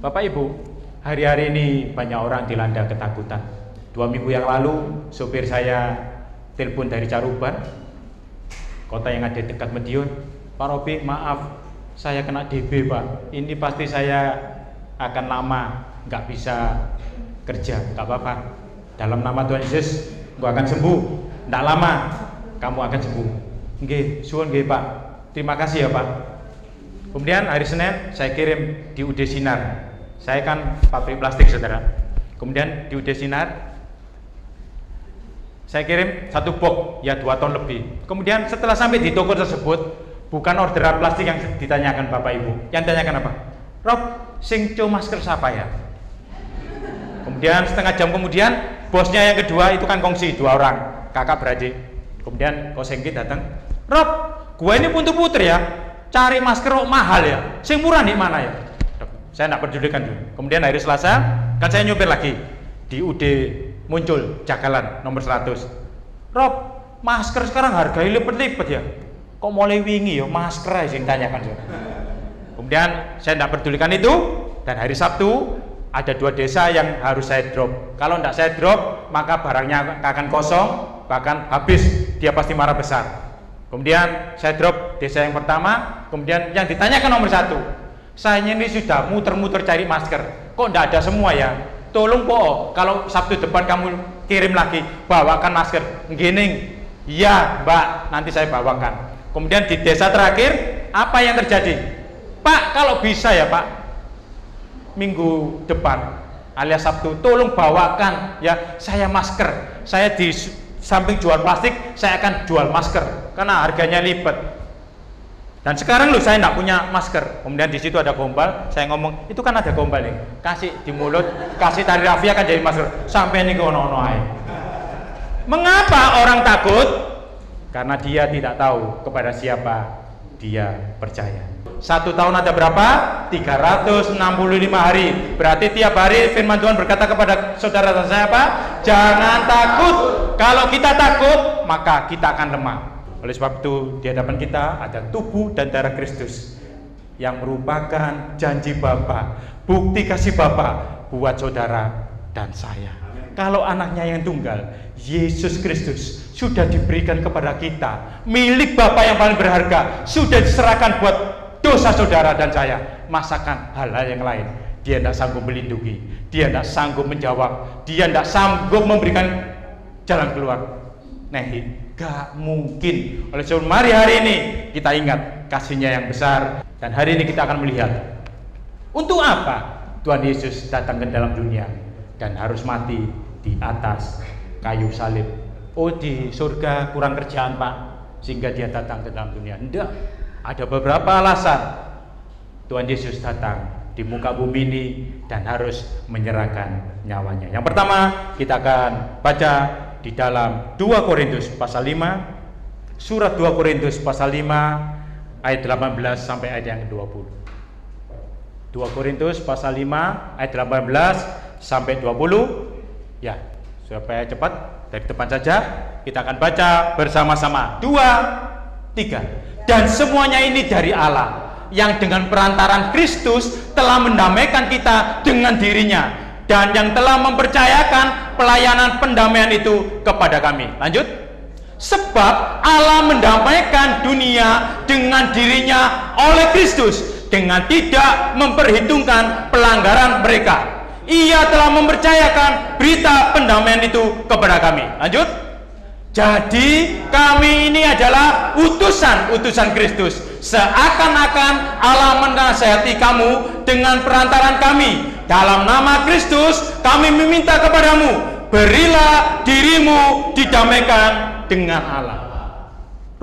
Bapak Ibu, hari-hari ini banyak orang dilanda ketakutan. 2 minggu yang lalu, sopir saya telepon dari Caruban, kota yang ada dekat Madiun. Pak Robi, maaf, saya kena DB Pak. Ini pasti saya akan lama nggak bisa kerja. Nggak apa-apa. Dalam nama Tuhan Yesus, gua akan sembuh. Nggak lama, kamu akan sembuh. Nggih, suwun nggih Pak. Terima kasih ya Pak. Kemudian hari Senin saya kirim di UD Sinar. Saya kan pabrik plastik saudara. Kemudian di UD Sinar saya kirim 1 box ya 2 ton lebih. Kemudian setelah sampai di toko tersebut, bukan orderan plastik yang ditanyakan Bapak Ibu. Yang ditanyakan apa? Rob, sing co masker siapa ya? Kemudian setengah jam kemudian bosnya yang kedua itu kan kongsi 2 orang, kakak beradik. Kemudian kosengki datang, Rob, gua ini punter-puter ya, cari masker kok mahal ya, sing murah di mana ya? Saya tidak pedulikan dulu. Kemudian hari Selasa kan saya nyupir lagi di UD muncul Jagalan nomor 100. Rob, masker sekarang harganya lipat-lipat ya. Kok mulai wingi ya masker aja yang tanyakan ya. Kemudian saya tidak pedulikan itu, dan hari Sabtu ada 2 desa yang harus saya drop. Kalau tidak saya drop, maka barangnya akan kosong, bahkan habis, dia pasti marah besar. Kemudian saya drop desa yang pertama, kemudian yang ditanyakan nomor 1. Saya ini sudah muter-muter cari masker, kok tidak ada semua ya? Tolong po, kalau Sabtu depan kamu kirim lagi, bawakan masker. Gini, iya Mbak, nanti saya bawakan. Kemudian di desa terakhir, apa yang terjadi? Pak, kalau bisa ya Pak, minggu depan alias Sabtu, tolong bawakan ya saya masker. Saya di samping jual plastik, saya akan jual masker karena harganya lipat. Dan sekarang loh saya tidak punya masker. Kemudian di situ ada gombal, saya ngomong, itu kan ada gombal nih, kasih di mulut, kasih tali rafia kan jadi masker. Sampai ini ono-ono aja. Mengapa orang takut? Karena dia tidak tahu kepada siapa dia percaya. 1 tahun ada berapa? 365 hari. Berarti tiap hari firman Tuhan berkata kepada saudara dan saya apa? Jangan takut. Kalau kita takut, maka kita akan lemah. Oleh sebab itu di hadapan kita ada tubuh dan darah Kristus yang merupakan janji Bapa, bukti kasih Bapa buat saudara dan saya. Kalau anaknya yang tunggal, Yesus Kristus sudah diberikan kepada kita, milik Bapa yang paling berharga, sudah diserahkan buat dosa saudara dan saya. Masakan hal-hal yang lain, dia tidak sanggup melindungi, dia tidak sanggup menjawab, dia tidak sanggup memberikan jalan keluar. Gak mungkin. Oleh sebab mari hari ini kita ingat kasihnya yang besar, dan hari ini kita akan melihat untuk apa Tuhan Yesus datang ke dalam dunia dan harus mati di atas kayu salib. Oh, di surga kurang kerjaan Pak, sehingga dia datang ke dalam dunia? Tidak, ada beberapa alasan Tuhan Yesus datang di muka bumi ini dan harus menyerahkan nyawanya. Yang pertama kita akan baca di dalam 2 Korintus pasal 5, surat 2 Korintus pasal 5 ayat 18 sampai ayat yang 20. 2 Korintus pasal 5 ayat 18 sampai 20. Ya, supaya cepat dari depan saja kita akan baca bersama-sama. 2, 3. Dan semuanya ini dari Allah, yang dengan perantaran Kristus telah mendamaikan kita dengan dirinya, dan yang telah mempercayakan pelayanan pendamaian itu kepada kami. Lanjut. Sebab Allah mendamaikan dunia dengan dirinya oleh Kristus, dengan tidak memperhitungkan pelanggaran mereka. Ia telah mempercayakan berita pendamaian itu kepada kami. Lanjut. Jadi kami ini adalah utusan Kristus, seakan-akan Allah menasihati kamu dengan perantaran kami. Dalam nama Kristus kami meminta kepadamu, berilah dirimu didamaikan dengan Allah.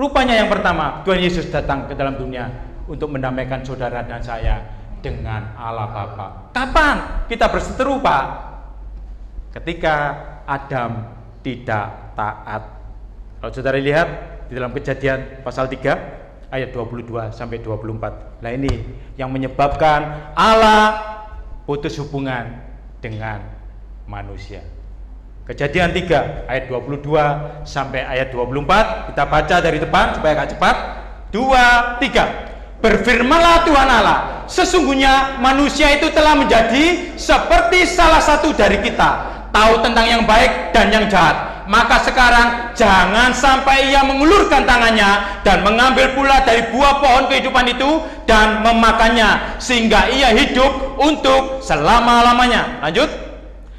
Rupanya yang pertama, Tuhan Yesus datang ke dalam dunia untuk mendamaikan saudara dan saya dengan Allah Bapa. Kapan kita berseteru Pak? Ketika Adam tidak taat. Kalau saudara lihat di dalam Kejadian pasal 3 ayat 22 sampai 24. Nah ini yang menyebabkan Allah putus hubungan dengan manusia. Kejadian 3 ayat 22 sampai ayat 24. Kita baca dari depan supaya agak cepat. 2, 3. Berfirmanlah Tuhan Allah, Sesungguhnya manusia itu telah menjadi seperti salah satu dari kita, tahu tentang yang baik dan yang jahat. Maka sekarang jangan sampai ia mengulurkan tangannya dan mengambil pula dari buah pohon kehidupan itu dan memakannya, sehingga ia hidup untuk selama-lamanya. Lanjut.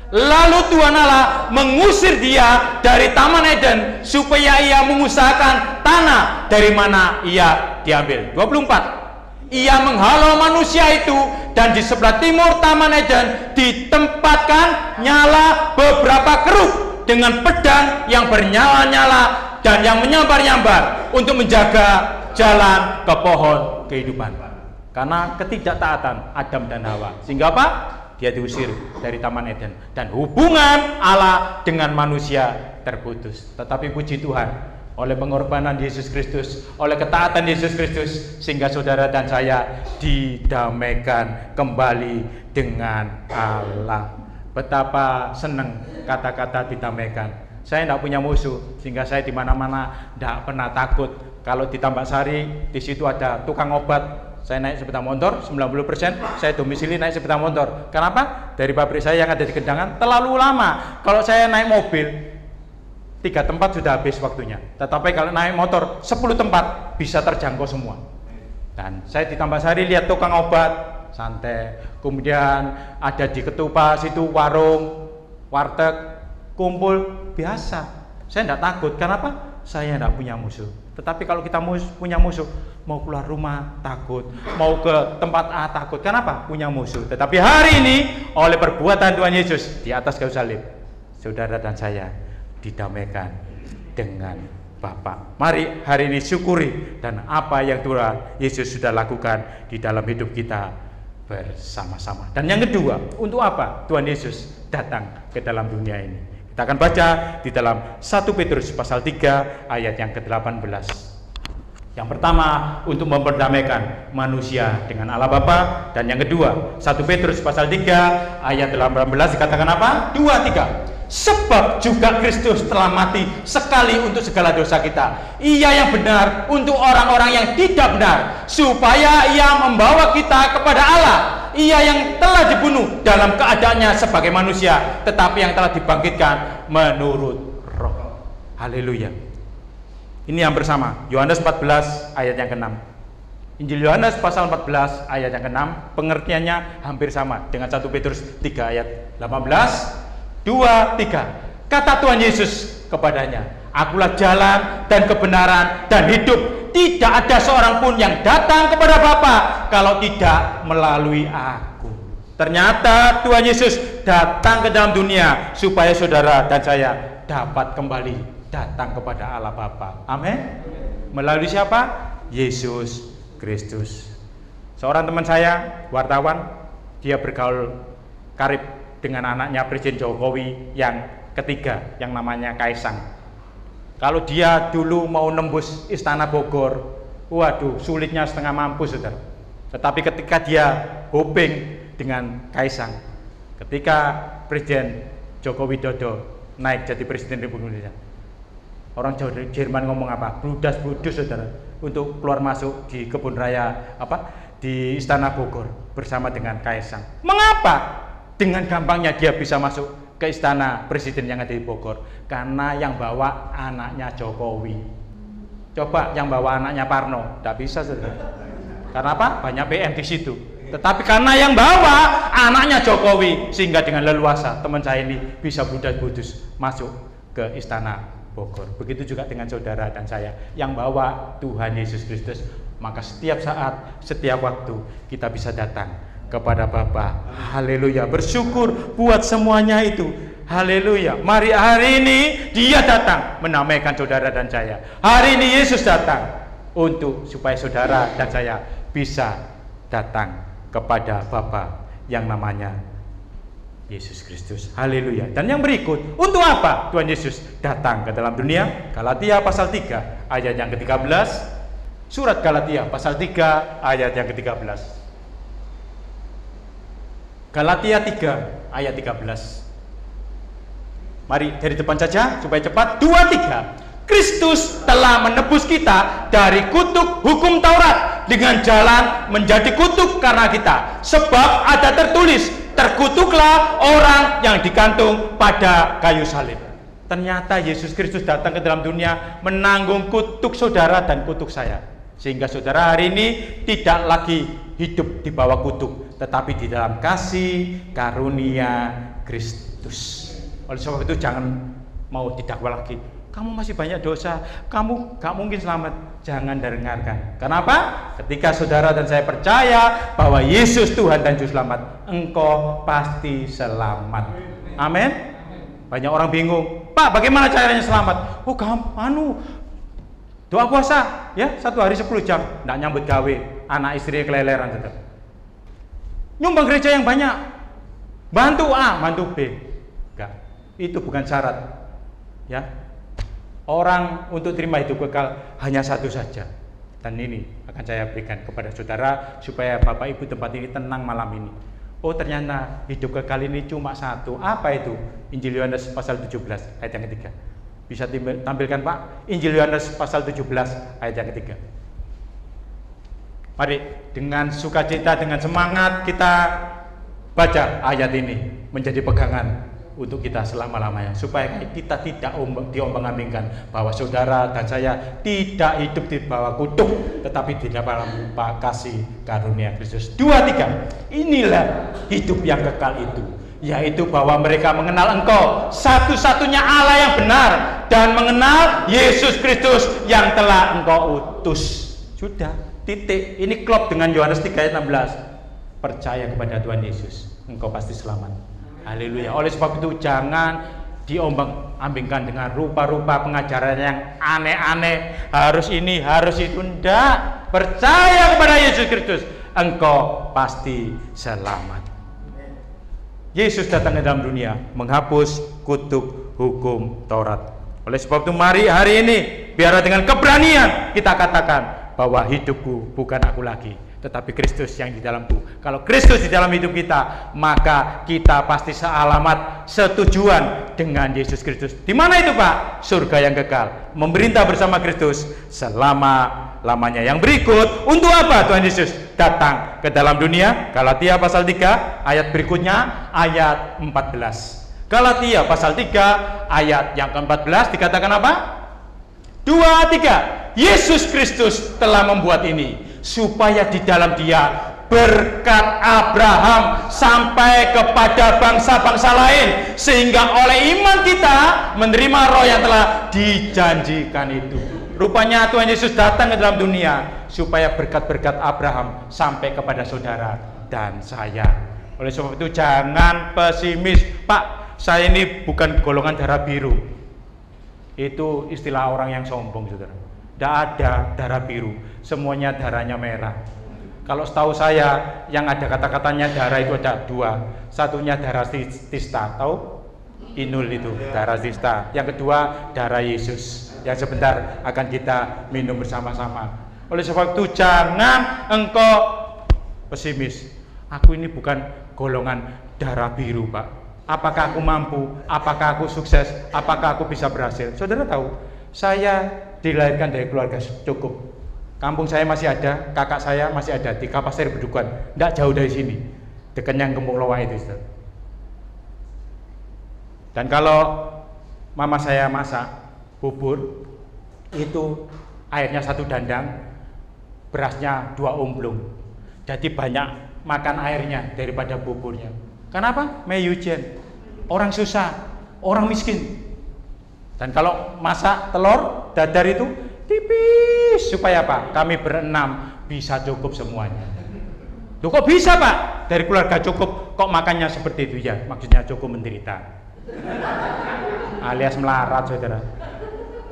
Lalu Tuhan Allah mengusir dia dari Taman Eden supaya ia mengusahakan tanah dari mana ia diambil. 24. Ia menghalau manusia itu, dan di sebelah timur Taman Eden ditempatkan nyala beberapa keruk dengan pedang yang bernyala-nyala dan yang menyambar-nyambar untuk menjaga jalan ke pohon kehidupan. Karena ketidaktaatan Adam dan Hawa, sehingga apa? Dia diusir dari Taman Eden, dan hubungan Allah dengan manusia terputus. Tetapi puji Tuhan, oleh pengorbanan Yesus Kristus, oleh ketaatan Yesus Kristus, sehingga saudara dan saya didamaikan kembali dengan Allah. Betapa senang kata-kata didamaikan. Saya tidak punya musuh, sehingga saya di mana-mana tidak pernah takut. Kalau di Tambak Sari, di situ ada tukang obat. Saya naik sepeda motor, 90% saya domisili naik sepeda motor. Kenapa? Dari pabrik saya yang ada di Gedangan terlalu lama. Kalau saya naik mobil, 3 tempat sudah habis waktunya. Tetapi kalau naik motor 10 tempat bisa terjangkau semua. Dan saya di Tambak Sari lihat tukang obat santai. Kemudian ada di Ketupat situ warung, warteg, kumpul biasa. Saya tidak takut. Kenapa? Saya tidak punya musuh. Tetapi kalau kita punya musuh, mau keluar rumah takut, mau ke tempat A takut. Kenapa? Punya musuh. Tetapi hari ini oleh perbuatan Tuhan Yesus di atas kayu salib, saudara dan saya didamaikan dengan Bapa. Mari hari ini syukuri dan apa yang Tuhan Yesus sudah lakukan di dalam hidup kita bersama-sama. Dan yang kedua, untuk apa Tuhan Yesus datang ke dalam dunia ini? Kita akan baca di dalam 1 Petrus pasal 3 ayat yang ke-18. Yang pertama, untuk memperdamaikan manusia dengan Allah Bapa, dan yang kedua, 1 Petrus pasal 3 ayat 18 dikatakan apa? 2, 3. Sebab juga Kristus telah mati sekali untuk segala dosa kita, Ia yang benar untuk orang-orang yang tidak benar, supaya Ia membawa kita kepada Allah. Ia yang telah dibunuh dalam keadaannya sebagai manusia, tetapi yang telah dibangkitkan menurut Roh. Haleluya. Ini yang bersama Yohanes 14 ayat yang ke-6. Injil Yohanes pasal 14 ayat yang ke-6, pengertiannya hampir sama dengan 1 Petrus 3 ayat 18. 2, 3. Kata Tuhan Yesus kepadanya, Akulah jalan dan kebenaran dan hidup. Tidak ada seorang pun yang datang kepada Bapa kalau tidak melalui aku. Ternyata Tuhan Yesus datang ke dalam dunia supaya saudara dan saya dapat kembali datang kepada Allah Bapa. Amin. Melalui siapa? Yesus Kristus. Seorang teman saya, wartawan, dia bergaul karib dengan anaknya Presiden Jokowi yang ketiga, yang namanya Kaisang. Kalau dia dulu mau nembus Istana Bogor, waduh, sulitnya setengah mampu, saudara. Tetapi ketika dia hoping dengan Kaisang, ketika Presiden Joko Widodo naik jadi Presiden Republik Indonesia, orang Jerman ngomong apa? Brudas-brudus, saudara, untuk keluar masuk di kebun raya di Istana Bogor bersama dengan Kaisang. Mengapa? Dengan gampangnya dia bisa masuk ke istana presiden yang ada di Bogor, karena yang bawa anaknya Jokowi. Coba yang bawa anaknya Parno, tidak bisa, saudara. Karena apa? Banyak PM di situ. Tetapi karena yang bawa anaknya Jokowi, sehingga dengan leluasa teman saya ini bisa budas-budus masuk ke istana Bogor. Begitu juga dengan saudara dan saya yang bawa Tuhan Yesus Kristus. Maka setiap saat, setiap waktu kita bisa datang kepada Bapa. Haleluya. Bersyukur buat semuanya itu. Haleluya. Mari hari ini Dia datang menamaikan saudara dan saya. Hari ini Yesus datang untuk supaya saudara dan saya bisa datang kepada Bapa yang namanya Yesus Kristus. Haleluya. Dan yang berikut, untuk apa Tuhan Yesus datang ke dalam dunia? Galatia pasal 3 ayat yang ke-13. Surat Galatia pasal 3 ayat yang ke-13. Galatia 3 ayat 13. Mari dari depan saja supaya cepat. 2, 3. Kristus telah menebus kita dari kutuk hukum Taurat dengan jalan menjadi kutuk karena kita. Sebab ada tertulis, terkutuklah orang yang digantung pada kayu salib. Ternyata Yesus Kristus datang ke dalam dunia menanggung kutuk saudara dan kutuk saya. Sehingga saudara hari ini tidak lagi hidup di bawah kutuk, tetapi di dalam kasih karunia Kristus. Oleh sebab itu jangan mau didakwa lagi. Kamu masih banyak dosa, kamu gak mungkin selamat. Jangan dengarkan. Kenapa? Ketika saudara dan saya percaya bahwa Yesus Tuhan dan Juru Selamat, engkau pasti selamat. Amin. Banyak orang bingung, Pak, bagaimana caranya selamat? Oh, doa puasa, ya, 1 hari 10 jam, nggak nyambut gawe, anak istri keleleran tetap. Nyumbang gereja yang banyak, bantu A, bantu B, enggak. Itu bukan syarat, ya. Orang untuk terima hidup kekal hanya satu saja, dan ini akan saya berikan kepada saudara supaya Bapak Ibu tempat ini tenang malam ini. Oh, ternyata hidup kekal ini cuma satu. Apa itu? Injil Yohanes pasal 17 ayat yang ketiga. Bisa tampilkan Pak, Injil Yohanes pasal 17 ayat yang ketiga. Mari dengan sukacita, dengan semangat kita baca ayat ini menjadi pegangan untuk kita selama-lamanya, supaya kita tidak diombang-ambingkan bahwa saudara dan saya tidak hidup di bawah kutuk, tetapi di dalam kasih karunia Kristus. 2-3, inilah hidup yang kekal itu, yaitu bahwa mereka mengenal Engkau satu-satunya Allah yang benar dan mengenal Yesus Kristus yang telah Engkau utus. Sudah, titik. Ini klop dengan Yohanes 3 ayat 16. Percaya kepada Tuhan Yesus, engkau pasti selamat. Haleluya. Oleh sebab itu jangan diombang-ambingkan dengan rupa-rupa pengajaran yang aneh-aneh, harus ini, harus itu. Enggak. Percaya kepada Yesus Kristus, engkau pasti selamat. Yesus datang ke dalam dunia menghapus kutuk hukum Taurat. Oleh sebab itu mari hari ini biar dengan keberanian kita katakan bahwa hidupku bukan aku lagi, tetapi Kristus yang di dalamku. Kalau Kristus di dalam hidup kita, maka kita pasti sealamat, setujuan dengan Yesus Kristus. Di mana itu Pak? Surga yang kekal, memerintah bersama Kristus selama-lamanya. Yang berikut, untuk apa Tuhan Yesus datang ke dalam dunia? Galatia pasal 3 ayat berikutnya, ayat 14. Galatia pasal 3 ayat yang ke-14 dikatakan apa? 2-3, Yesus Kristus telah membuat ini supaya di dalam Dia berkat Abraham sampai kepada bangsa-bangsa lain, sehingga oleh iman kita menerima roh yang telah dijanjikan itu. Rupanya Tuhan Yesus datang ke dalam dunia supaya berkat-berkat Abraham sampai kepada saudara dan saya. Oleh sebab itu jangan pesimis. Pak, saya ini bukan golongan darah biru. Itu istilah orang yang sombong, saudara. Tidak ada darah biru, semuanya darahnya merah. Kalau setahu saya, yang ada kata-katanya darah itu ada 2. Satunya darah tista, tahu? Inul itu, darah tista. Yang kedua, darah Yesus, yang sebentar akan kita minum bersama-sama. Oleh sebab itu jangan engkau pesimis. Aku ini bukan golongan darah biru, Pak. Apakah aku mampu? Apakah aku sukses? Apakah aku bisa berhasil? Saudara tahu, saya dilahirkan dari keluarga cukup. Kampung saya masih ada, kakak saya masih ada di Kapasir Bedukan, tidak jauh dari sini, dekatnya Gembong Lowa itu. Dan kalau mama saya masak bubur, itu airnya 1 dandang, berasnya 2 omblong. Jadi banyak makan airnya daripada buburnya. Kenapa? Meyujen, orang susah, orang miskin. Dan kalau masak telur dadar itu tipis, supaya apa? Kami berenam bisa cukup semuanya. Loh kok bisa Pak? Dari keluarga cukup kok makannya seperti itu? Ya, maksudnya cukup menderita. Alias melarat, saudara.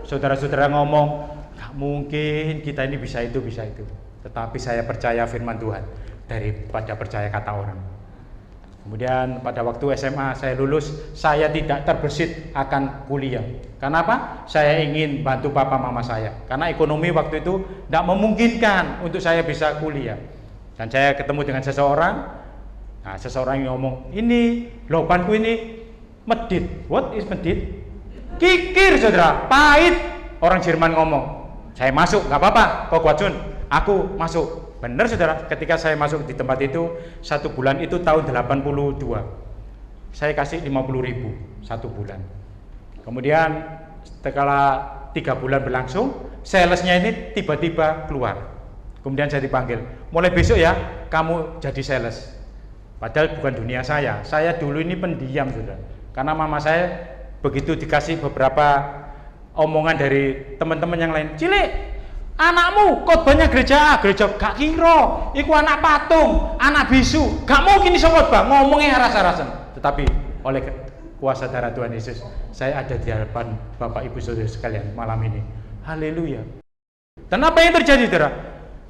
Saudara-saudara ngomong, gak mungkin kita ini bisa itu, bisa itu. Tetapi saya percaya firman Tuhan daripada percaya kata orang. Kemudian pada waktu SMA saya lulus, saya tidak terbersit akan kuliah. Kenapa? Saya ingin bantu papa mama saya. Karena ekonomi waktu itu tidak memungkinkan untuk saya bisa kuliah. Dan saya ketemu dengan seseorang. Nah, seseorang yang ngomong, ini lobanku ini medit. What is medit? Kikir, saudara, pahit. Orang Jerman ngomong. Saya masuk, nggak apa-apa, kok kuatun. Aku masuk. Benar saudara, ketika saya masuk di tempat itu, 1 bulan itu tahun 82. Saya kasih 50.000 1 bulan. Kemudian setelah 3 bulan berlangsung, salesnya ini tiba-tiba keluar. Kemudian saya dipanggil, mulai besok ya kamu jadi sales. Padahal bukan dunia saya dulu ini pendiam sudah. Karena mama saya begitu dikasih beberapa omongan dari teman-teman yang lain, cilik, anakmu khotbahnya gereja gak kira, iku anak patung, anak bisu, gak mungkin iso khotbah, ngomongnya aras-arasan. Tetapi oleh kuasa darah Tuhan Yesus, saya ada di hadapan Bapak Ibu Saudara sekalian malam ini. Haleluya. Dan apa yang terjadi, saudara?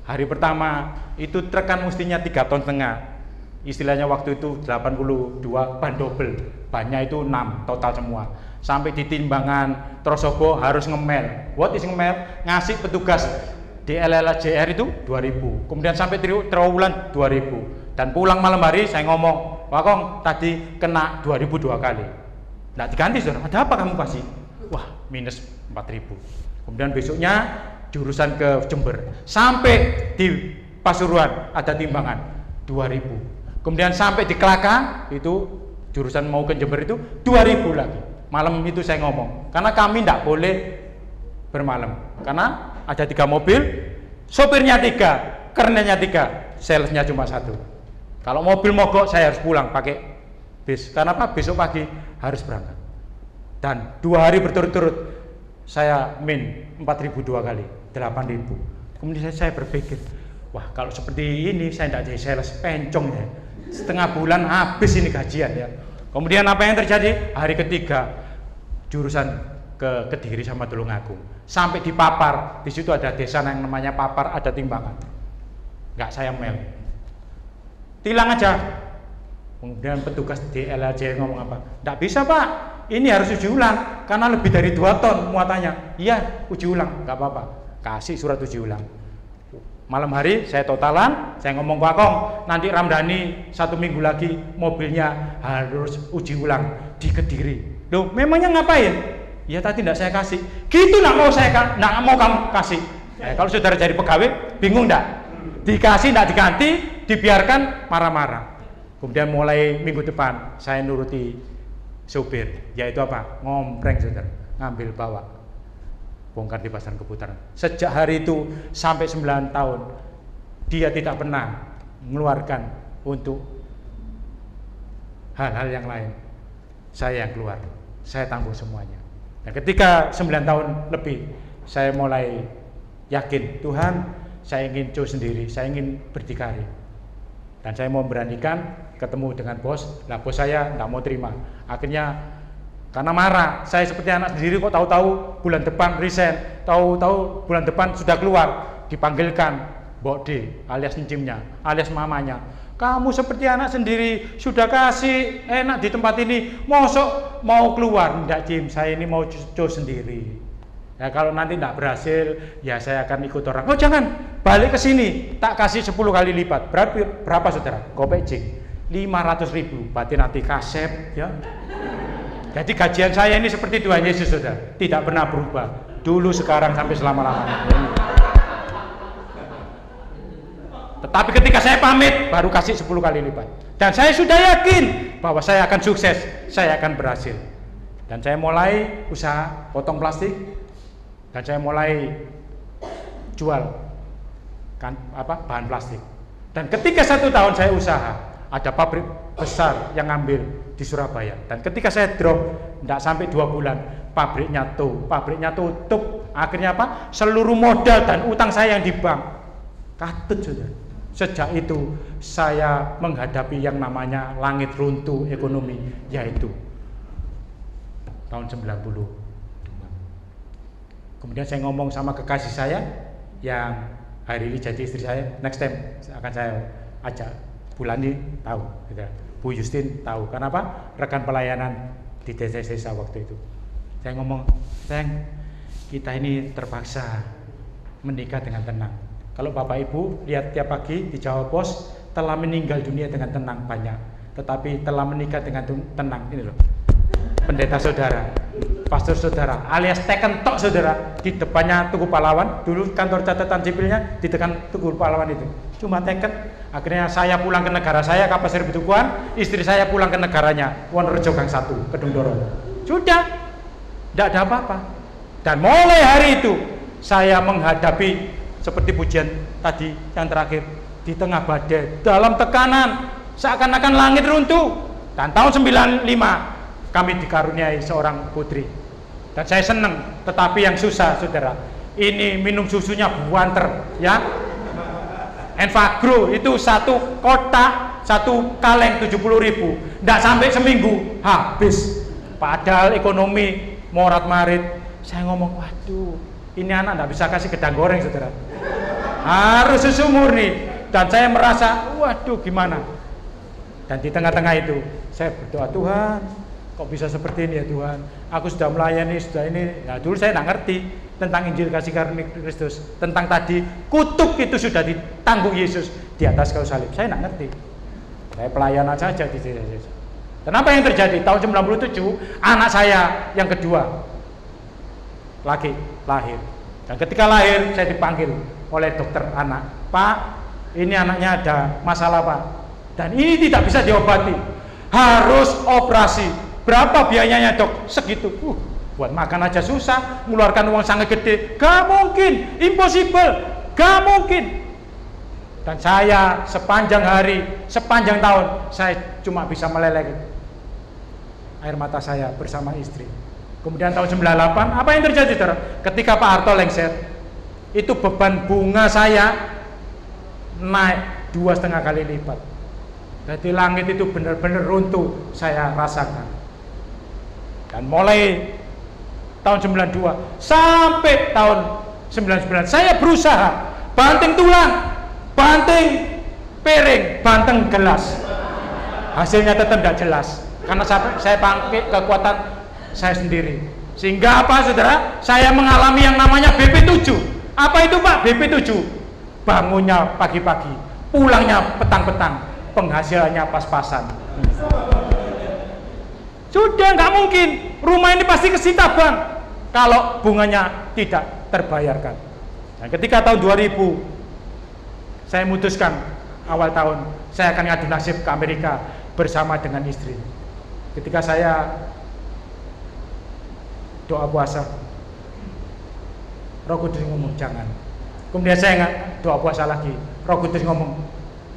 Hari pertama itu truk kan mestinya 3,5 ton. Istilahnya waktu itu 82 ban double. Bannya itu 6 total semua. Sampai di timbangan Trosobo harus ngemel. What is ngemel? Ngasih petugas di LLJR itu 2.000. Kemudian sampai Trawulan 2.000. Dan pulang malam hari saya ngomong, "Wah Kong, tadi kena 2.000 2 kali." Nggak diganti, saudara. Ada apa kamu kasih? Wah, minus 4.000. Kemudian besoknya jurusan ke Jember, sampai di Pasuruan ada timbangan 2.000. Kemudian sampai di Kelaka itu jurusan mau ke Jember itu 2.000 lagi. Malam itu saya ngomong, karena kami tidak boleh bermalam, karena ada 3 mobil, sopirnya 3, kerennya 3, salesnya cuma 1. Kalau mobil mogok saya harus pulang pakai bis. Karena apa? Besok pagi harus berangkat. Dan 2 hari berturut-turut saya min 4.000 2 kali, 8.000. Kemudian saya berpikir, wah kalau seperti ini saya tidak jadi sales, pencong ya. Setengah bulan habis ini gajian ya. Kemudian apa yang terjadi? Hari ketiga jurusan ke Kediri sama Tulungagung. Sampai di Papar, di situ ada desa yang namanya Papar, ada timbangan. Enggak saya mel. Tilang aja. Kemudian petugas di LLJ ngomong apa? Enggak bisa Pak, ini harus uji ulang karena lebih dari 2 ton muatannya. Iya, uji ulang, enggak apa-apa. Kasih surat uji ulang. Malam hari saya totalan, saya ngomong ke Akong, nanti Ramdhani 1 minggu lagi mobilnya harus uji ulang di Kediri. Loh, memangnya ngapain? Ya tadi enggak saya kasih. Gitu enggak mau kamu kasih. Kalau saudara jadi pegawai, bingung enggak? Dikasih enggak diganti, dibiarkan marah-marah. Kemudian mulai minggu depan saya nuruti supir, yaitu apa? Ngompreng saudara, ngambil bawa, bongkar di pasar Keputaran. Sejak hari itu sampai 9 tahun dia tidak pernah mengeluarkan untuk hal-hal yang lain. Saya yang keluar, saya tanggung semuanya. Dan ketika 9 tahun lebih saya mulai yakin, Tuhan, saya ingin jauh sendiri, saya ingin berdikari. Dan saya mau beranikan ketemu dengan bos. Nah, bos saya tidak mau terima. Akhirnya karena marah, saya seperti anak sendiri kok tahu-tahu bulan depan resign, tahu-tahu bulan depan sudah keluar, dipanggilkan Mbok D alias encimnya, alias mamanya. Kamu seperti anak sendiri, sudah kasih enak di tempat ini, mosok mau keluar? Enggak Jim, saya ini mau jauh sendiri. Ya kalau nanti tidak berhasil, ya saya akan ikut orang. Oh jangan, balik ke sini, tak kasih 10 kali lipat. Berapa saudara? Gopek Jing, 500.000. Berarti nanti kasep, ya. Jadi gajian saya ini seperti Tuhan Yesus, saudara, tidak pernah berubah. Dulu, sekarang, sampai selama-lamanya. Tetapi ketika saya pamit, baru kasih 10 kali lipat. Dan saya sudah yakin bahwa saya akan sukses, saya akan berhasil. Dan saya mulai usaha potong plastik. Dan saya mulai jual bahan plastik. Dan ketika 1 tahun saya usaha, ada pabrik besar yang ngambil di Surabaya. Dan ketika saya drop, tidak sampai 2 bulan, pabriknya tutup. Akhirnya apa? Seluruh modal dan utang saya yang di bank katut saudara. Sejak itu saya menghadapi yang namanya langit runtuh ekonomi, yaitu tahun 90. Kemudian saya ngomong sama kekasih saya yang hari ini jadi istri saya, next time akan saya ajak Bulani tahu, gitu. Bu Justin tahu, karena apa? Rekan pelayanan di desa-desa waktu itu. Saya ngomong, sayang, kita ini terpaksa menikah dengan tenang. Kalau Bapak Ibu lihat tiap pagi di Jawa Pos, telah meninggal dunia dengan tenang banyak, tetapi telah menikah dengan tenang, ini loh, pendeta saudara pastor saudara, alias teken tok saudara, di depannya Tugu Pahlawan, dulu kantor catatan sipilnya di depan Tugu Pahlawan itu, cuma teken. Akhirnya saya pulang ke negara saya, Kapas Bitukuan, istri saya pulang ke negaranya, Wonorejo Gang 1, Kedung Doro. Sudah, tidak ada apa-apa. Dan mulai hari itu, saya menghadapi seperti pujian tadi yang terakhir, di tengah badai, dalam tekanan, seakan-akan langit runtuh. Dan tahun 95 kami dikaruniai seorang putri. Dan saya senang, tetapi yang susah saudara, ini minum susunya buanter, ya. Envagro itu satu kotak, satu kaleng 70.000, tidak sampai seminggu habis. Padahal ekonomi morat marit. Saya ngomong, waduh, ini anak tidak bisa kasih gedang goreng saudara, harus susu murni. Dan saya merasa, waduh gimana. Dan di tengah-tengah itu saya berdoa, Tuhan kok bisa seperti ini ya Tuhan, aku sudah melayani, sudah ini. Nah dulu saya tidak ngerti tentang Injil kasih karunia Kristus, tentang tadi kutuk itu sudah ditanggung Yesus di atas kayu salib. Saya tidak ngerti, saya pelayanan saja di sini. Dan apa yang terjadi? Tahun 97 anak saya yang kedua laki lahir. Dan ketika lahir saya dipanggil oleh dokter anak, Pak, ini anaknya ada masalah Pak, dan ini tidak bisa diobati, harus operasi. Berapa biayanya dok? Segitu. Buat makan aja susah, mengeluarkan uang sangat gede, gak mungkin, impossible, gak mungkin. Dan saya sepanjang hari, sepanjang tahun, saya cuma bisa meleleh air mata saya bersama istri. Kemudian tahun 98, apa yang terjadi saudara? Ketika Pak Harto lengser, itu beban bunga saya naik 2,5 kali lipat. Jadi langit itu benar-benar runtuh, saya rasakan. Dan mulai tahun 92 sampai tahun 99 saya berusaha banting tulang, banting piring, banting gelas. Hasilnya tetap tidak jelas karena saya pakai kekuatan saya sendiri. Sehingga apa saudara? Saya mengalami yang namanya BP7. Apa itu Pak? BP7. Bangunnya pagi-pagi, pulangnya petang-petang, penghasilannya pas-pasan. Sudah nggak mungkin, rumah ini pasti kesita bang kalau bunganya tidak terbayarkan. Dan ketika tahun 2000 saya memutuskan awal tahun saya akan ngadu nasib ke Amerika bersama dengan istri. Ketika saya doa puasa, Roh Kudus ngomong jangan. Kemudian saya doa puasa lagi, Roh Kudus ngomong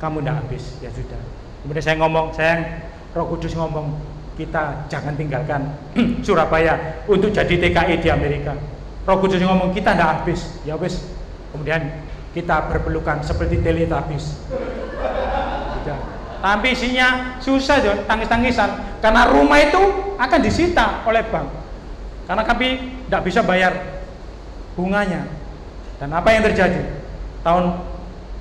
kamu tidak habis, ya sudah. Kemudian saya ngomong, sayang, Roh Kudus ngomong kita jangan tinggalkan Surabaya untuk jadi TKI di Amerika. Roh Kudus ngomong kita tidak habis, ya wis. Kemudian kita berpelukan seperti Teletubbies. Tapi isinya susah John, tangis-tangisan karena rumah itu akan disita oleh bank. Karena kami tidak bisa bayar bunganya. Dan apa yang terjadi? Tahun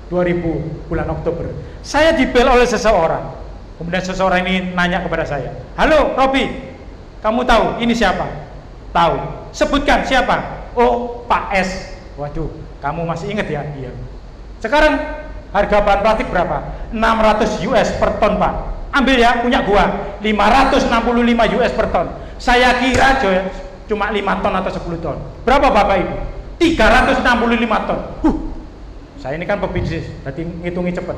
2000 bulan Oktober, saya dibel oleh seseorang. Kemudian seseorang ini nanya kepada saya, halo Robi, kamu tahu ini siapa? Tahu. Sebutkan siapa? Oh Pak S. Waduh, kamu masih ingat ya? Iya. Sekarang harga bahan plastik berapa? 600 US per ton Pak. Ambil ya, punya gua 565 US per ton. Saya kira cuma 5 ton atau 10 ton. Berapa Bapak Ibu? 365 ton. Saya ini kan pebisnis, berarti ngitungi cepat.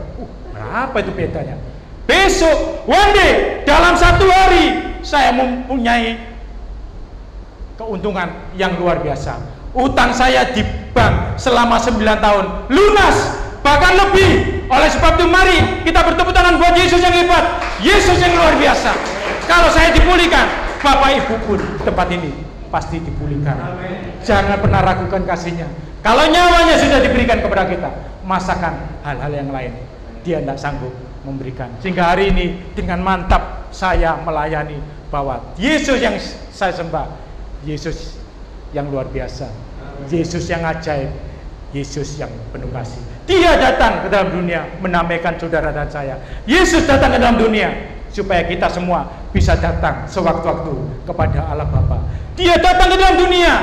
Berapa itu bedanya? Besok, one day, dalam satu hari saya mempunyai keuntungan yang luar biasa. Utang saya di bank selama 9 tahun lunas, bahkan lebih. Oleh sebab itu mari kita bertepuk tangan buat Yesus yang hebat, Yesus yang luar biasa. Kalau saya dipulihkan, Bapak Ibu pun tempat ini pasti dipulihkan. Jangan pernah ragukan kasihnya. Kalau nyawanya sudah diberikan kepada kita, masakan hal-hal yang lain dia tidak sanggup memberikan. Sehingga hari ini dengan mantap saya melayani bahwa Yesus yang saya sembah, Yesus yang luar biasa, Yesus yang ajaib, Yesus yang penuh kasih. Dia datang ke dalam dunia menamaikan saudara dan saya. Yesus datang ke dalam dunia supaya kita semua bisa datang sewaktu-waktu kepada Allah Bapa. Dia datang ke dalam dunia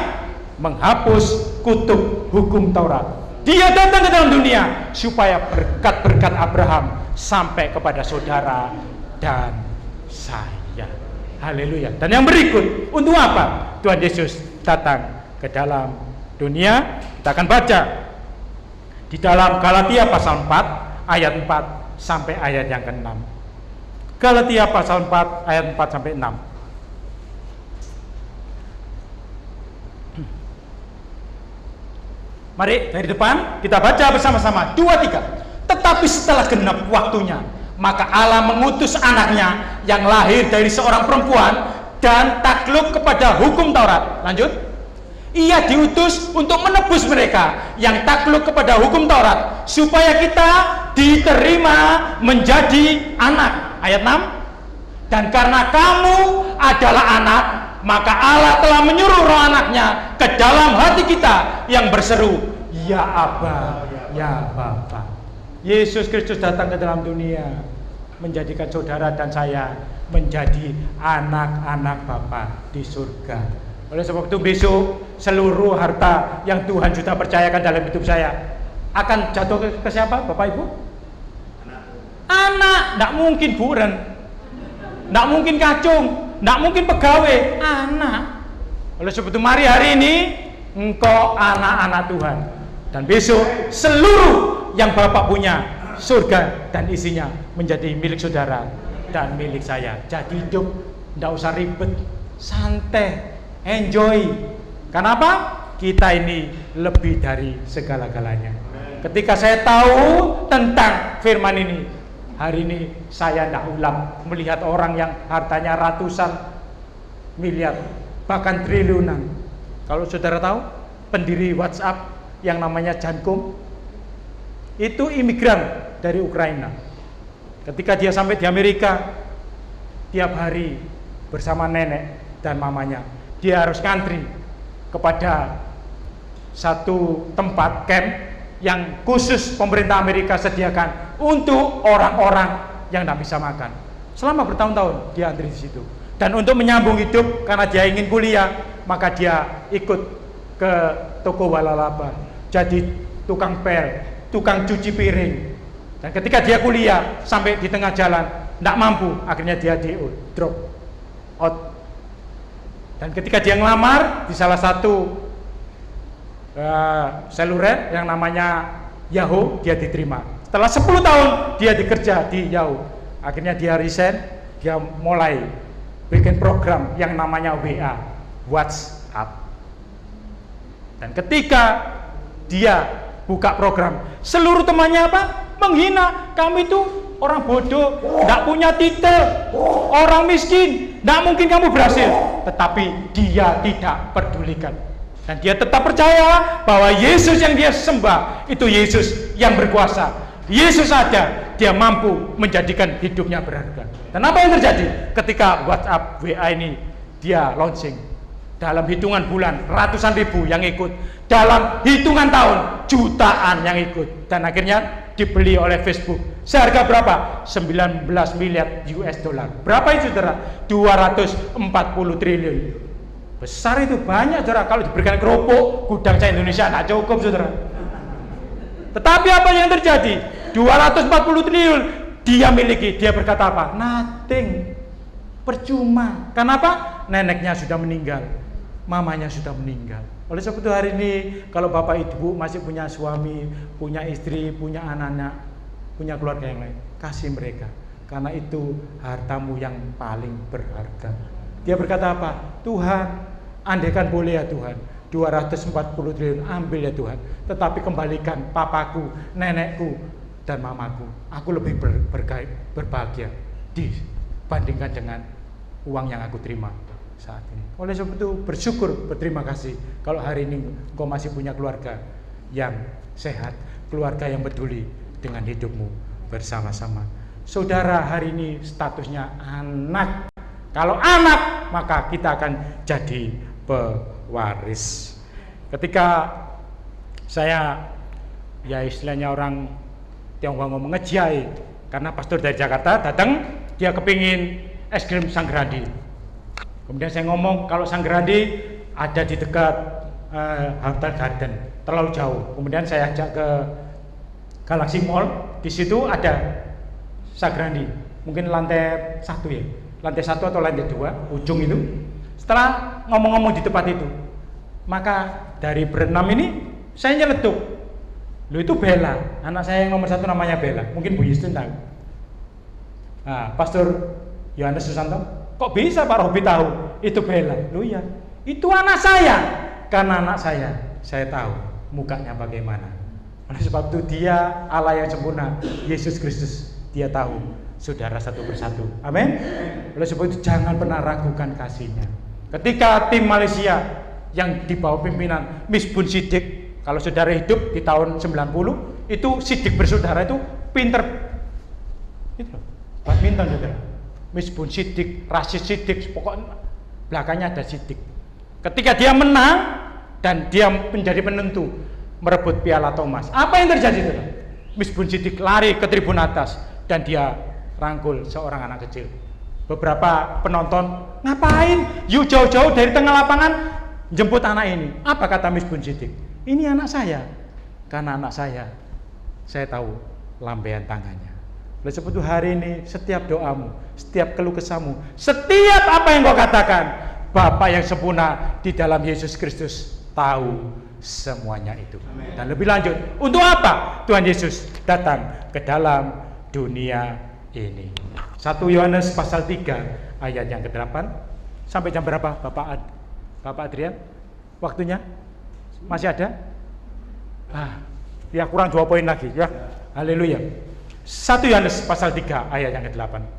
menghapus kutuk hukum Taurat. Dia datang ke dalam dunia supaya berkat-berkat Abraham sampai kepada saudara dan saya. Haleluya. Dan yang berikut, untuk apa? Tuhan Yesus datang ke dalam dunia? Kita akan baca di dalam Galatia pasal 4 ayat 4 sampai ayat yang ke-6. Galatia pasal 4 ayat 4 sampai 6. Mari dari depan kita baca bersama-sama 2, 3. Tetapi setelah genap waktunya, maka Allah mengutus anaknya yang lahir dari seorang perempuan dan takluk kepada hukum Taurat. Lanjut. Ia diutus untuk menebus mereka yang takluk kepada hukum Taurat, supaya kita diterima menjadi anak. Ayat 6. Dan karena kamu adalah anak, maka Allah telah menyuruh roh anaknya ke dalam hati kita yang berseru, ya Aba, ya Bapa. Yesus Kristus datang ke dalam dunia menjadikan saudara dan saya menjadi anak-anak Bapa di surga. Oleh sebab itu besok seluruh harta yang Tuhan sudah percayakan dalam hidup saya akan jatuh ke siapa, Bapak Ibu? Anak. Tidak mungkin buren, tidak mungkin kacung, tidak mungkin pegawai, anak. Oleh sebab itu mari hari ini engkau anak-anak Tuhan, dan besok seluruh yang Bapak punya, surga dan isinya menjadi milik saudara dan milik saya. Jadi hidup tidak usah ribet, santai, enjoy. Kenapa? Kita ini lebih dari segala-galanya. Ketika saya tahu tentang firman ini, hari ini saya tidak ulang melihat orang yang hartanya ratusan miliar, bahkan triliunan. Kalau saudara tahu, pendiri WhatsApp yang namanya Jankum itu imigran dari Ukraina. Ketika dia sampai di Amerika, tiap hari bersama nenek dan mamanya, dia harus ngantri kepada satu tempat camp yang khusus pemerintah Amerika sediakan untuk orang-orang yang tidak bisa makan. Selama bertahun-tahun dia antri di situ. Dan untuk menyambung hidup, karena dia ingin kuliah, maka dia ikut ke toko waralaba, jadi tukang pel, tukang cuci piring. Dan ketika dia kuliah sampai di tengah jalan tidak mampu, akhirnya dia drop out. Dan ketika dia ngelamar di salah satu seluler yang namanya Yahoo, dia diterima. Setelah 10 tahun dia dikerja di Yahoo, akhirnya dia resign, dia mulai bikin program yang namanya WA, WhatsApp. Dan ketika dia buka program, seluruh temannya apa? Menghina. Kamu itu orang bodoh, tidak punya titel, orang miskin, tidak mungkin kamu berhasil. Tetapi dia tidak pedulikan, dan dia tetap percaya bahwa Yesus yang dia sembah itu Yesus yang berkuasa. Yesus ada, dia mampu menjadikan hidupnya berharga. Dan apa yang terjadi ketika WhatsApp WA ini dia launching? Dalam hitungan bulan ratusan ribu yang ikut, dalam hitungan tahun jutaan yang ikut, dan akhirnya dibeli oleh Facebook. Seharga berapa? 19 miliar US dollar. Berapa itu saudara? 240 triliun. Besar itu, banyak saudara. Kalau diberikan kerupuk gudang saya Indonesia tidak cukup saudara. Tetapi apa yang terjadi? 240 triliun dia miliki. Dia berkata apa? Nothing, percuma. Kenapa? Neneknya sudah meninggal, mamanya sudah meninggal. Oleh sebab itu hari ini kalau bapak ibu masih punya suami, punya istri, punya anak-anak, punya keluarga yang lain, kasih mereka, karena itu hartamu yang paling berharga. Dia berkata apa? Tuhan, andaikan boleh ya Tuhan, 240 triliun ambil ya Tuhan, tetapi kembalikan papaku, nenekku, dan mamaku. Aku lebih berbahagia dibandingkan dengan uang yang aku terima saat ini. Oleh sebab itu bersyukur, berterima kasih kalau hari ini engkau masih punya keluarga yang sehat, keluarga yang peduli dengan hidupmu bersama-sama. Saudara hari ini statusnya anak. Kalau anak, maka kita akan jadi pewaris. Ketika saya, ya istilahnya orang Tionghoa ngomong ngejai, karena pastor dari Jakarta datang, dia kepingin es krim Sanggrandi. Kemudian saya ngomong kalau Sanggrandi ada di dekat Hampton Garden, terlalu jauh. Kemudian saya ajak ke Galaxy Mall, di situ ada Sanggrandi, mungkin lantai 1 ya, lantai 1 atau lantai 2 ujung itu. Setelah ngomong-ngomong di tempat itu. Maka dari berenam ini saya nyeletuk. Loh itu Bella, anak saya yang nomor 1 namanya Bella. Mungkin Bu Yustin tahu. Nah, Pastor Yohanes Susanto, kok bisa Pak Robi tahu itu Bella? Loh iya, itu anak saya. Karena anak saya tahu mukanya bagaimana. Oleh sebab itu dia Allah yang sempurna, Yesus Kristus. Dia tahu saudara satu persatu. Amin. Oleh sebab itu jangan pernah ragukan kasihnya. Ketika tim Malaysia yang di bawah pimpinan Misbun Siddiq, kalau saudara hidup di tahun 90, itu Siddiq bersaudara itu pinter. Itu loh, badminton saudara. Misbun Siddiq, Rashid Siddiq, pokoknya belakangnya ada Siddiq. Ketika dia menang dan dia menjadi penentu merebut piala Thomas, apa yang terjadi saudara? Misbun Siddiq lari ke tribun atas dan dia rangkul seorang anak kecil. Beberapa penonton, ngapain? Yuk jauh-jauh dari tengah lapangan jemput anak ini. Apa kata Misbun Siddiq? Ini anak saya. Karena anak saya tahu lambaian tangannya. Oleh sebab itu hari ini setiap doamu, setiap keluh kesahmu, setiap apa yang kau katakan, Bapa yang sempurna di dalam Yesus Kristus tahu semuanya itu. Dan lebih lanjut, untuk apa Tuhan Yesus datang ke dalam dunia ini? 1 Yohanes pasal 3 ayat yang ke-8 sampai jam berapa Bapak Adrian? Waktunya masih ada? Ya kurang 2 poin lagi ya. Haleluya. 1 Yohanes pasal 3 ayat yang ke-8.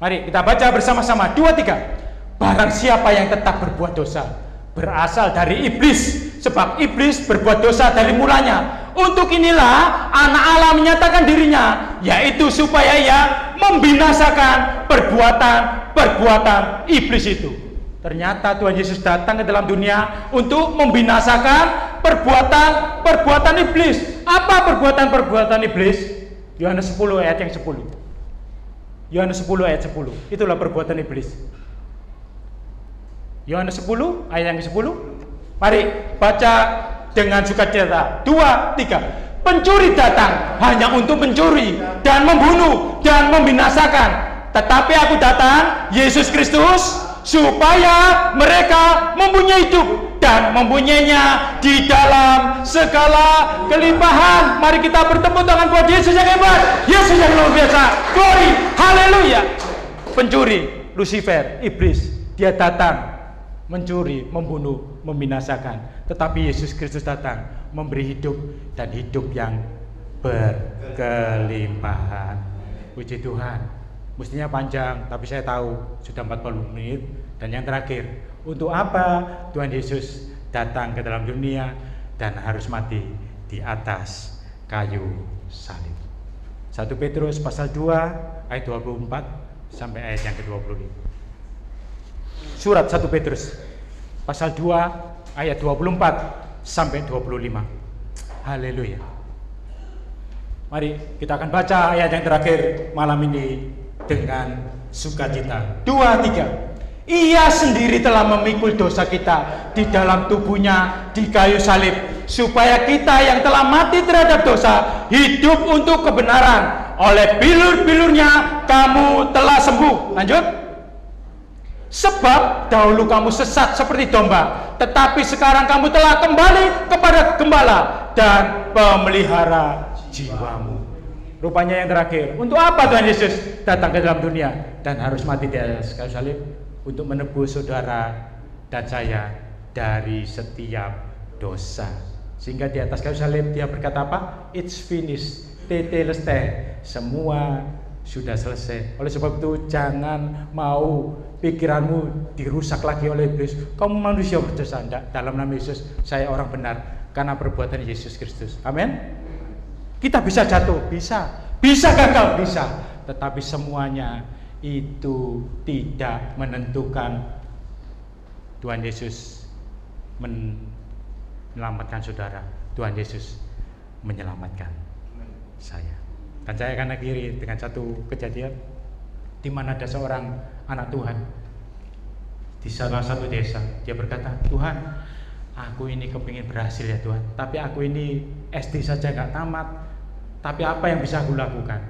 Mari kita baca bersama-sama. 2, 3. Barang siapa yang tetap berbuat dosa berasal dari iblis, sebab iblis berbuat dosa dari mulanya. Untuk inilah anak Allah menyatakan dirinya, yaitu supaya ia membinasakan perbuatan iblis itu. Ternyata Tuhan Yesus datang ke dalam dunia untuk membinasakan perbuatan iblis. Apa perbuatan iblis? Yohanes 10 ayat yang 10. Yohanes 10 ayat 10. Itulah perbuatan iblis. Yohanes 10 ayat yang ke-10. Mari baca dengan sukacita. 2, 3. Pencuri datang hanya untuk mencuri dan membunuh dan membinasakan. Tetapi aku datang, Yesus Kristus, supaya mereka mempunyai hidup dan mempunyainya di dalam segala kelimpahan. Mari kita bertepuk tangan buat Yesus yang hebat, Yesus yang luar biasa. Glory, haleluya. Pencuri, Lucifer, iblis, dia datang mencuri, membunuh, membinasakan. Tetapi Yesus Kristus datang memberi hidup dan hidup yang berkelimpahan. Puji Tuhan. Mestinya panjang, tapi saya tahu sudah 40 menit. Dan yang terakhir, untuk apa Tuhan Yesus datang ke dalam dunia dan harus mati di atas kayu salib? 1 Petrus pasal 2 ayat 24 sampai ayat yang ke-25. Surat 1 Petrus pasal 2 ayat 24 sampai 25. Haleluya. Mari kita akan baca ayat yang terakhir malam ini dengan sukacita. 2, 3. Ia sendiri telah memikul dosa kita di dalam tubuhnya di kayu salib, supaya kita yang telah mati terhadap dosa hidup untuk kebenaran. Oleh bilur-bilurnya kamu telah sembuh. Lanjut. Sebab dahulu kamu sesat seperti domba, tetapi sekarang kamu telah kembali kepada gembala dan pemelihara jiwamu. Rupanya yang terakhir, untuk apa Tuhan Yesus datang ke dalam dunia dan harus mati di atas kayu salib? Untuk menebus saudara dan saya dari setiap dosa. Sehingga di atas kayu salib dia berkata apa? It's finished, tetelestai, semua sudah selesai. Oleh sebab itu jangan mau pikiranmu dirusak lagi oleh iblis. Kamu manusia berdosa. Dalam nama Yesus saya orang benar karena perbuatan Yesus Kristus. Amin. Kita bisa jatuh, bisa gagal, bisa. Tetapi semuanya itu tidak menentukan Tuhan Yesus menyelamatkan saudara. Tuhan Yesus menyelamatkan saya. Dan saya akan akhiri dengan satu kejadian di mana ada seorang anak Tuhan di salah satu desa. Dia berkata, Tuhan, aku ini kepingin berhasil ya Tuhan, tapi aku ini SD saja gak tamat. Tapi apa yang bisa aku lakukan?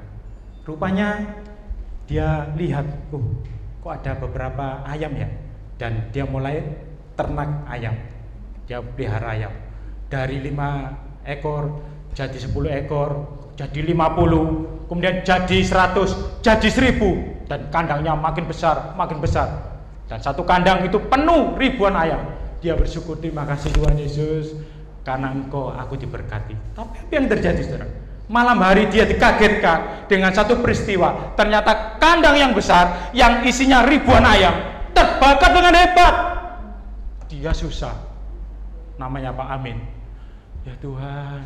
Rupanya dia lihat, kok ada beberapa ayam ya. Dan dia mulai ternak ayam. Dia pelihara ayam. Dari 5 ekor jadi 10 ekor, jadi 50, kemudian jadi 100, jadi 1000, dan kandangnya makin besar, makin besar. Dan satu kandang itu penuh ribuan ayam. Dia bersyukur, terima kasih Tuhan Yesus, karena Engkau aku diberkati. Tapi apa yang terjadi, saudara? Malam hari dia dikagetkan dengan satu peristiwa. Ternyata kandang yang besar, yang isinya ribuan ayam, terbakar dengan hebat. Dia susah. Namanya Pak Amin. Ya Tuhan.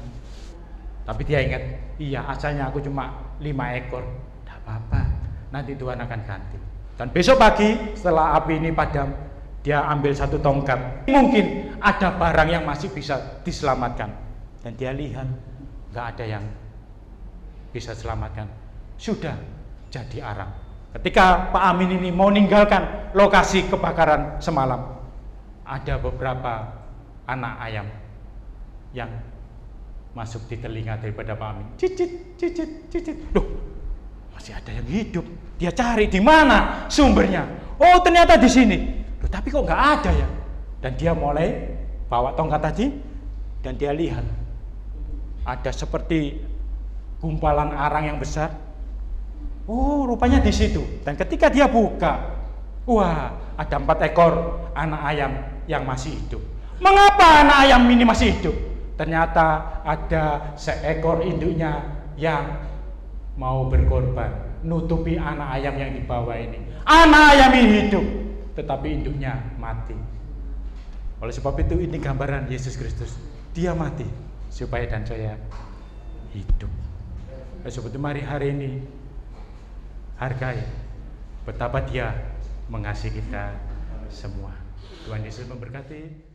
Tapi dia ingat, iya asalnya aku cuma 5 ekor. Tidak apa-apa, nanti Tuhan akan ganti. Dan besok pagi setelah api ini padam, dia ambil satu tongkat. Mungkin ada barang yang masih bisa diselamatkan. Dan dia lihat, nggak ada yang bisa selamatkan. Sudah jadi arang. Ketika Pak Amin ini mau meninggalkan lokasi kebakaran semalam, ada beberapa anak ayam yang masuk di telinga daripada Pak Amin. Cicit, cicit, cicit. Loh, masih ada yang hidup. Dia cari di mana sumbernya. Oh, ternyata di sini. Loh, tapi kok nggak ada ya? Dan dia mulai bawa tongkat tadi, dan dia lihat ada seperti gumpalan arang yang besar. Oh, rupanya di situ. Dan ketika dia buka, wah, ada 4 ekor anak ayam yang masih hidup. Mengapa anak ayam ini masih hidup? Ternyata ada seekor induknya yang mau berkorban, nutupi anak ayam yang dibawa ini. Anak ayam ini hidup, tetapi induknya mati. Oleh sebab itu ini gambaran Yesus Kristus. Dia mati supaya dan saya hidup. Oleh sebab itu mari hari ini hargai betapa dia mengasihi kita semua. Tuhan Yesus memberkati.